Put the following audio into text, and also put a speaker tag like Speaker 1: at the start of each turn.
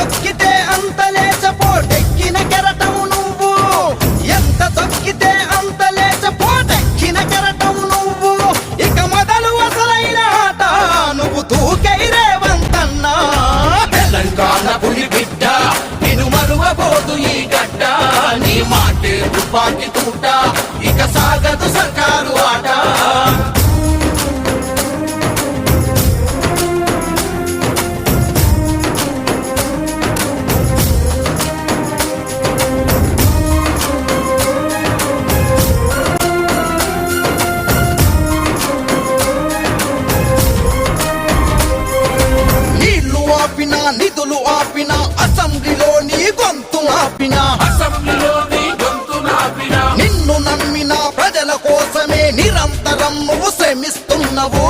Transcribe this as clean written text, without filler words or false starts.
Speaker 1: తొక్కితే అంత లేచపోటెక్కిన కెరటం నువ్వు, ఎంత తొక్కితే అంత లేచపోటెక్కిన కెరటం నువ్వు. ఇక మొదలు అసలైన ఆట నువ్వు తూకై రేవంతన్నా.
Speaker 2: తెలంగాణ పులి బిడ్డ నిన్ను మరువబోదు ఈ గడ్డ, నీ మాటే తుపాకి తూట, ఇక సాగదు సర్కారు ఆట.
Speaker 1: ఆపినా నిధులు ఆపినా అసెంబ్లీలో నీ గొంతు ఆపినా,
Speaker 2: అసెంబ్లీలో నీ గొంతు నాపినా,
Speaker 1: నిన్ను నమ్మిన ప్రజల కోసమే నిరంతరం నువ్వు శ్రమిస్తున్నావు.